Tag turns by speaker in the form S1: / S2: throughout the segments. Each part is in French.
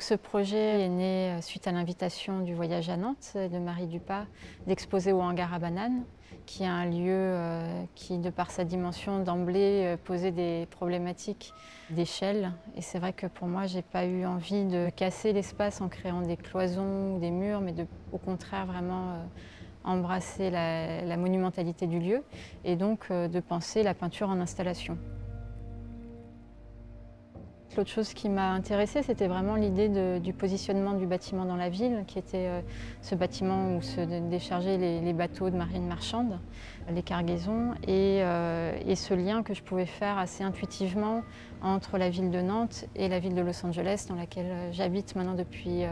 S1: Ce projet est né suite à l'invitation du voyage à Nantes de Marie Dupas d'exposer au hangar à bananes, qui est un lieu qui, de par sa dimension d'emblée, posait des problématiques d'échelle. Et c'est vrai que pour moi, je n'ai pas eu envie de casser l'espace en créant des cloisons ou des murs, mais au contraire vraiment embrasser la monumentalité du lieu et donc de penser la peinture en installation. L'autre chose qui m'a intéressée, c'était vraiment l'idée du positionnement du bâtiment dans la ville, qui était ce bâtiment où se déchargeaient les bateaux de marine marchande, les cargaisons, et ce lien que je pouvais faire assez intuitivement entre la ville de Nantes et la ville de Los Angeles, dans laquelle j'habite maintenant depuis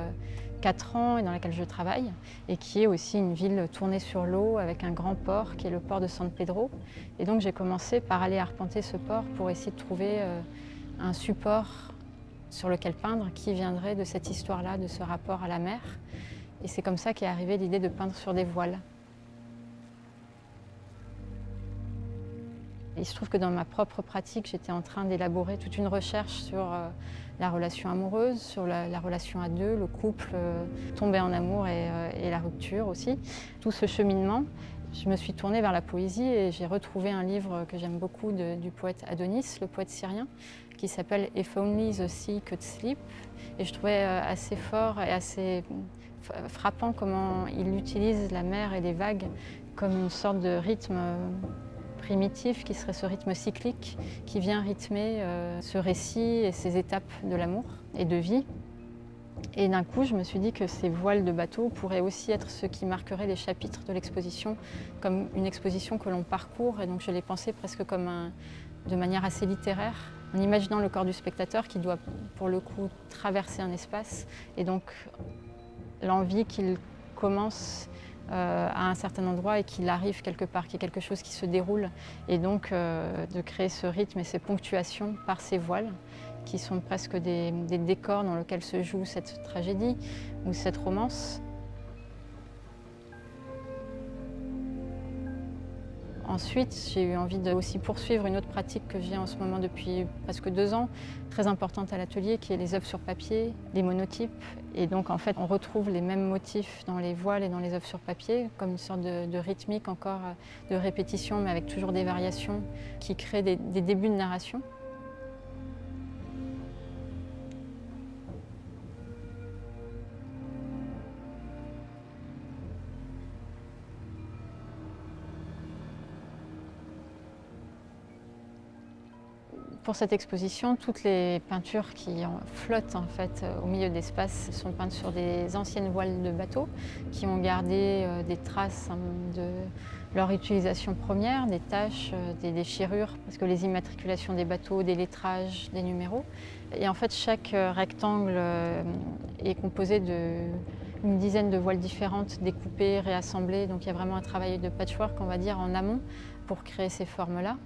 S1: 4 ans et dans laquelle je travaille, et qui est aussi une ville tournée sur l'eau avec un grand port qui est le port de San Pedro. Et donc j'ai commencé par aller arpenter ce port pour essayer de trouver un support sur lequel peindre qui viendrait de cette histoire-là, de ce rapport à la mer. Et c'est comme ça qu'est arrivée l'idée de peindre sur des voiles. Il se trouve que dans ma propre pratique, j'étais en train d'élaborer toute une recherche sur la relation amoureuse, sur la relation à deux, le couple tombé en amour et la rupture aussi. Tout ce cheminement, je me suis tournée vers la poésie et j'ai retrouvé un livre que j'aime beaucoup du poète Adonis, le poète syrien, qui s'appelle If Only the Sea Could Sleep. Et je trouvais assez fort et assez frappant comment il utilise la mer et les vagues comme une sorte de rythme primitif qui serait ce rythme cyclique qui vient rythmer ce récit et ces étapes de l'amour et de vie. Et d'un coup, je me suis dit que ces voiles de bateau pourraient aussi être ce qui marquerait les chapitres de l'exposition, comme une exposition que l'on parcourt. Et donc je l'ai pensé presque comme de manière assez littéraire, en imaginant le corps du spectateur qui doit, pour le coup, traverser un espace. Et donc l'envie qu'il commence à un certain endroit et qu'il arrive quelque part, qu'il y ait quelque chose qui se déroule. Et donc de créer ce rythme et ces ponctuations par ces voiles, qui sont presque des décors dans lesquels se joue cette tragédie ou cette romance. Ensuite, j'ai eu envie de aussi poursuivre une autre pratique que j'ai en ce moment depuis presque 2 ans, très importante à l'atelier, qui est les œuvres sur papier, les monotypes. Et donc en fait, on retrouve les mêmes motifs dans les voiles et dans les œuvres sur papier, comme une sorte de rythmique encore, de répétition, mais avec toujours des variations qui créent des débuts de narration. Pour cette exposition, toutes les peintures qui flottent en fait au milieu de l'espace sont peintes sur des anciennes voiles de bateaux qui ont gardé des traces de leur utilisation première, des taches, des déchirures, parce que les immatriculations des bateaux, des lettrages, des numéros. Et en fait, chaque rectangle est composé d'une dizaine de voiles différentes, découpées, réassemblées. Donc il y a vraiment un travail de patchwork, on va dire, en amont pour créer ces formes-là,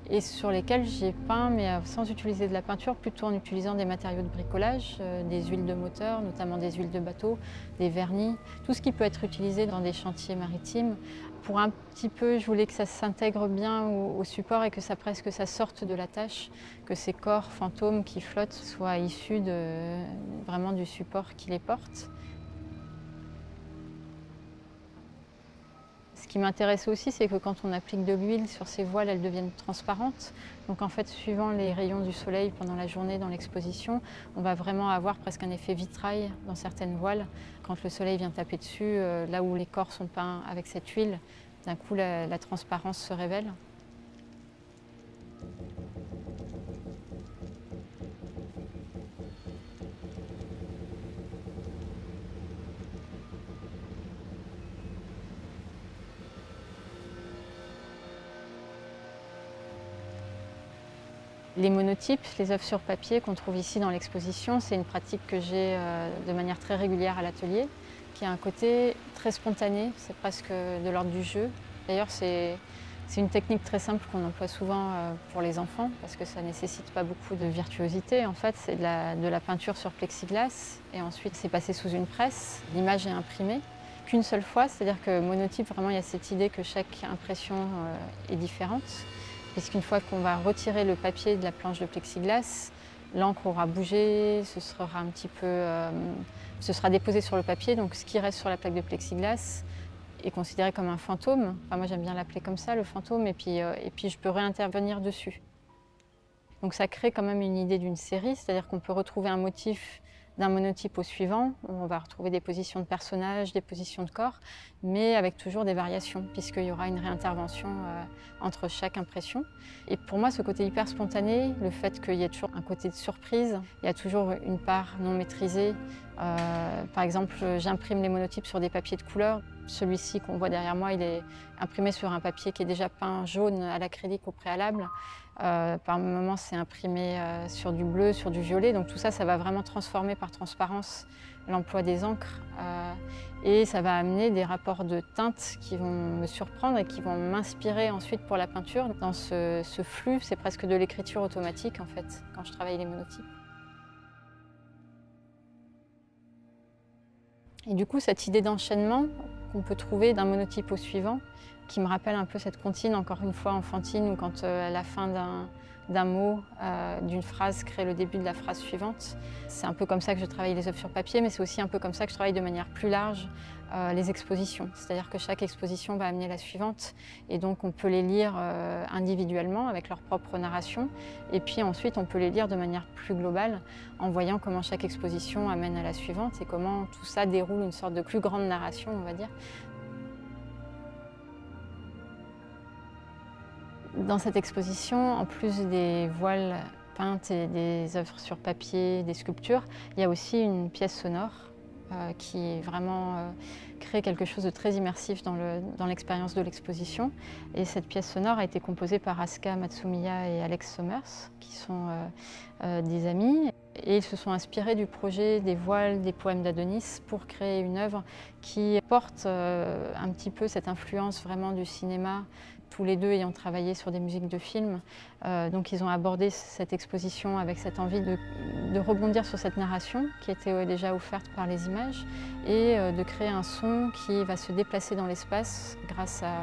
S1: et sur lesquelles j'ai peint, mais sans utiliser de la peinture, plutôt en utilisant des matériaux de bricolage, des huiles de moteur, notamment des huiles de bateau, des vernis, tout ce qui peut être utilisé dans des chantiers maritimes. Pour un petit peu, je voulais que ça s'intègre bien au support et que ça sorte de la tâche, que ces corps fantômes qui flottent soient issus vraiment du support qui les porte. Ce qui m'intéresse aussi, c'est que quand on applique de l'huile sur ces voiles, elles deviennent transparentes. Donc en fait, suivant les rayons du soleil pendant la journée dans l'exposition, on va vraiment avoir presque un effet vitrail dans certaines voiles. Quand le soleil vient taper dessus, là où les corps sont peints avec cette huile, d'un coup la transparence se révèle. Les monotypes, les œuvres sur papier qu'on trouve ici dans l'exposition, c'est une pratique que j'ai de manière très régulière à l'atelier, qui a un côté très spontané, c'est presque de l'ordre du jeu. D'ailleurs, c'est une technique très simple qu'on emploie souvent pour les enfants, parce que ça ne nécessite pas beaucoup de virtuosité. En fait, c'est de la peinture sur plexiglas, et ensuite c'est passé sous une presse. L'image est imprimée qu'une seule fois, c'est-à-dire que monotype, vraiment, il y a cette idée que chaque impression est différente. Puisqu'une fois qu'on va retirer le papier de la planche de plexiglas, L'encre aura bougé, ce sera déposé sur le papier, donc ce qui reste sur la plaque de plexiglas est considéré comme un fantôme. Enfin, moi j'aime bien l'appeler comme ça, le fantôme, et puis je peux réintervenir dessus. Donc ça crée quand même une idée d'une série, c'est-à-dire qu'on peut retrouver un motif d'un monotype au suivant, où on va retrouver des positions de personnages, des positions de corps, mais avec toujours des variations, puisqu'il y aura une réintervention entre chaque impression. Et pour moi, ce côté hyper spontané, le fait qu'il y ait toujours un côté de surprise, il y a toujours une part non maîtrisée. Par exemple, j'imprime les monotypes sur des papiers de couleur. Celui-ci qu'on voit derrière moi, il est imprimé sur un papier qui est déjà peint jaune à l'acrylique au préalable. Par moments, c'est imprimé sur du bleu, sur du violet. Donc tout ça, ça va vraiment transformer par transparence l'emploi des encres. Et ça va amener des rapports de teintes qui vont me surprendre et qui vont m'inspirer ensuite pour la peinture. Dans ce flux, c'est presque de l'écriture automatique en fait, quand je travaille les monotypes. Et du coup, cette idée d'enchaînement qu'on peut trouver d'un monotype au suivant, qui me rappelle un peu cette comptine, encore une fois enfantine, où quand la fin d'un mot, d'une phrase crée le début de la phrase suivante. C'est un peu comme ça que je travaille les œuvres sur papier, mais c'est aussi un peu comme ça que je travaille de manière plus large les expositions. C'est-à-dire que chaque exposition va amener la suivante, et donc on peut les lire individuellement avec leur propre narration, et puis ensuite on peut les lire de manière plus globale en voyant comment chaque exposition amène à la suivante et comment tout ça déroule une sorte de plus grande narration, on va dire. Dans cette exposition, en plus des voiles peintes et des œuvres sur papier, des sculptures, il y a aussi une pièce sonore qui vraiment crée quelque chose de très immersif dans l'expérience de l'exposition. Et cette pièce sonore a été composée par Asuka Matsumiya et Alex Sommers, qui sont des amis. Et ils se sont inspirés du projet des voiles, des poèmes d'Adonis pour créer une œuvre qui porte un petit peu cette influence vraiment du cinéma, tous les deux ayant travaillé sur des musiques de films. Donc ils ont abordé cette exposition avec cette envie de rebondir sur cette narration qui était déjà offerte par les images et de créer un son qui va se déplacer dans l'espace grâce à,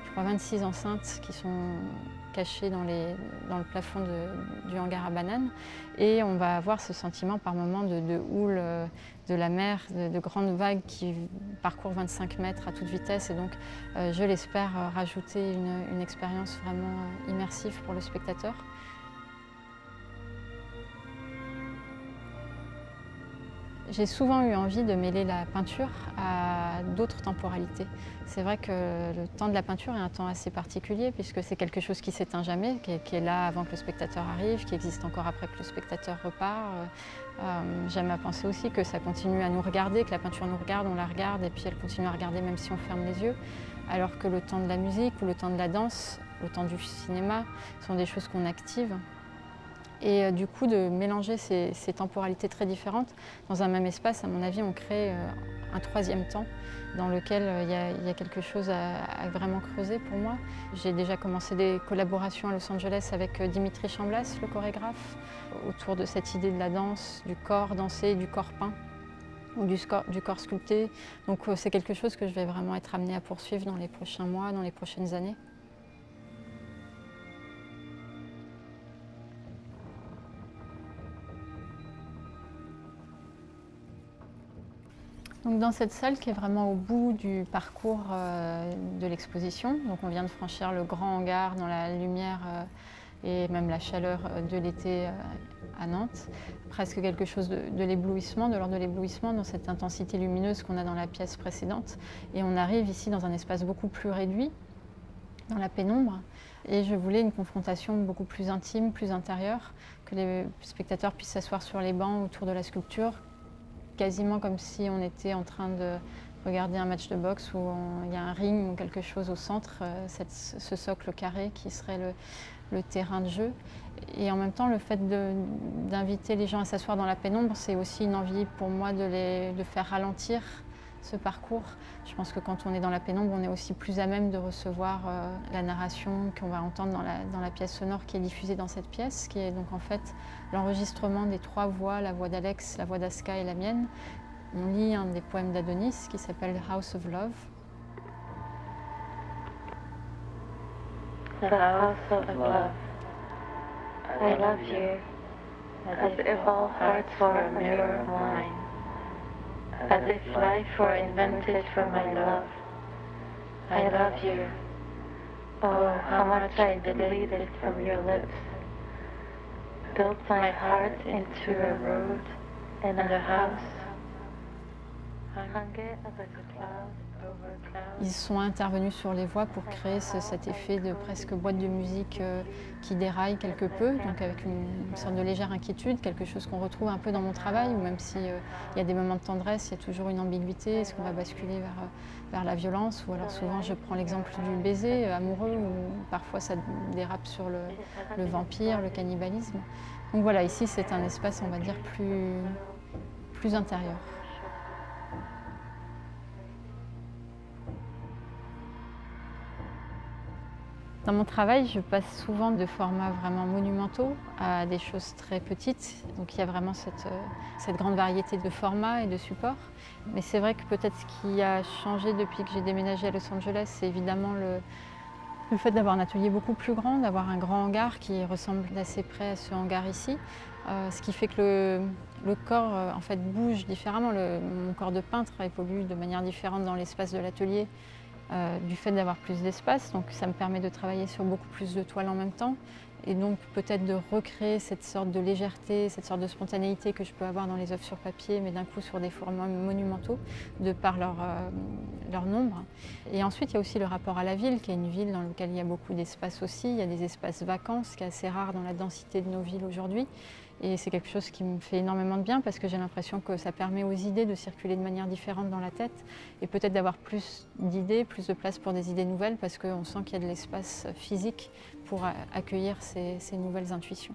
S1: je crois, 26 enceintes qui sont cachées dans le plafond du hangar à bananes. Et on va avoir ce sentiment par moments de houle de la mer, de grandes vagues qui parcourent 25 mètres à toute vitesse. Et donc, je l'espère, rajouter une expérience vraiment immersive pour le spectateur. J'ai souvent eu envie de mêler la peinture à d'autres temporalités. C'est vrai que le temps de la peinture est un temps assez particulier puisque c'est quelque chose qui s'éteint jamais, qui est là avant que le spectateur arrive, qui existe encore après que le spectateur repart. J'aime à penser aussi que ça continue à nous regarder, que la peinture nous regarde, on la regarde et puis elle continue à regarder même si on ferme les yeux. Alors que le temps de la musique ou le temps de la danse, le temps du cinéma sont des choses qu'on active. Et du coup, de mélanger ces temporalités très différentes dans un même espace, à mon avis, on crée un troisième temps dans lequel il y a quelque chose à vraiment creuser pour moi. J'ai déjà commencé des collaborations à Los Angeles avec Dimitri Chamblas, le chorégraphe, autour de cette idée de la danse, du corps dansé, du corps peint ou du corps sculpté. Donc c'est quelque chose que je vais vraiment être amenée à poursuivre dans les prochains mois, dans les prochaines années. Donc dans cette salle qui est vraiment au bout du parcours de l'exposition, donc on vient de franchir le grand hangar dans la lumière et même la chaleur de l'été à Nantes, presque quelque chose de l'éblouissement, de l'ordre de l'éblouissement dans cette intensité lumineuse qu'on a dans la pièce précédente. Et on arrive ici dans un espace beaucoup plus réduit, dans la pénombre. Et je voulais une confrontation beaucoup plus intime, plus intérieure, que les spectateurs puissent s'asseoir sur les bancs autour de la sculpture, quasiment comme si on était en train de regarder un match de boxe où il y a un ring ou quelque chose au centre, ce socle carré qui serait le terrain de jeu. Et en même temps, le fait d'inviter les gens à s'asseoir dans la pénombre, c'est aussi une envie pour moi de faire ralentir ce parcours. Je pense que quand on est dans la pénombre, on est aussi plus à même de recevoir la narration qu'on va entendre dans la pièce sonore qui est diffusée dans cette pièce, qui est donc en fait l'enregistrement des trois voix, la voix d'Alex, la voix d'Asuka et la mienne. On lit un des poèmes d'Adonis qui s'appelle House of Love.
S2: The house of love. I love you. as if all hearts were a mirror of mine, as if life were invented for my love. I love you. Oh, how much I believed it from your lips. Built my heart into a road and a house. Hung it like a cloud over cloud.
S1: Ils sont intervenus sur les voix pour créer cet effet de presque boîte de musique qui déraille quelque peu, donc avec une sorte de légère inquiétude, quelque chose qu'on retrouve un peu dans mon travail, où même s'il y a des moments de tendresse, il y a toujours une ambiguïté, est-ce qu'on va basculer vers la violence, ou alors souvent je prends l'exemple du baiser amoureux, où parfois ça dérape sur le vampire, le cannibalisme. Donc voilà, ici c'est un espace, on va dire, plus intérieur. Dans mon travail, je passe souvent de formats vraiment monumentaux à des choses très petites. Donc il y a vraiment cette grande variété de formats et de supports. Mais c'est vrai que peut-être ce qui a changé depuis que j'ai déménagé à Los Angeles, c'est évidemment le fait d'avoir un atelier beaucoup plus grand, d'avoir un grand hangar qui ressemble d'assez près à ce hangar ici. Ce qui fait que le corps en fait, bouge différemment. Mon corps de peintre évolue de manière différente dans l'espace de l'atelier. Du fait d'avoir plus d'espace, donc ça me permet de travailler sur beaucoup plus de toiles en même temps et donc peut-être de recréer cette sorte de légèreté, cette sorte de spontanéité que je peux avoir dans les œuvres sur papier, mais d'un coup sur des formats monumentaux, de par leur nombre. Et ensuite, il y a aussi le rapport à la ville, qui est une ville dans laquelle il y a beaucoup d'espace aussi. Il y a des espaces vacants, ce qui est assez rare dans la densité de nos villes aujourd'hui. Et c'est quelque chose qui me fait énormément de bien parce que j'ai l'impression que ça permet aux idées de circuler de manière différente dans la tête et peut-être d'avoir plus d'idées, plus de place pour des idées nouvelles parce qu'on sent qu'il y a de l'espace physique pour accueillir ces nouvelles intuitions.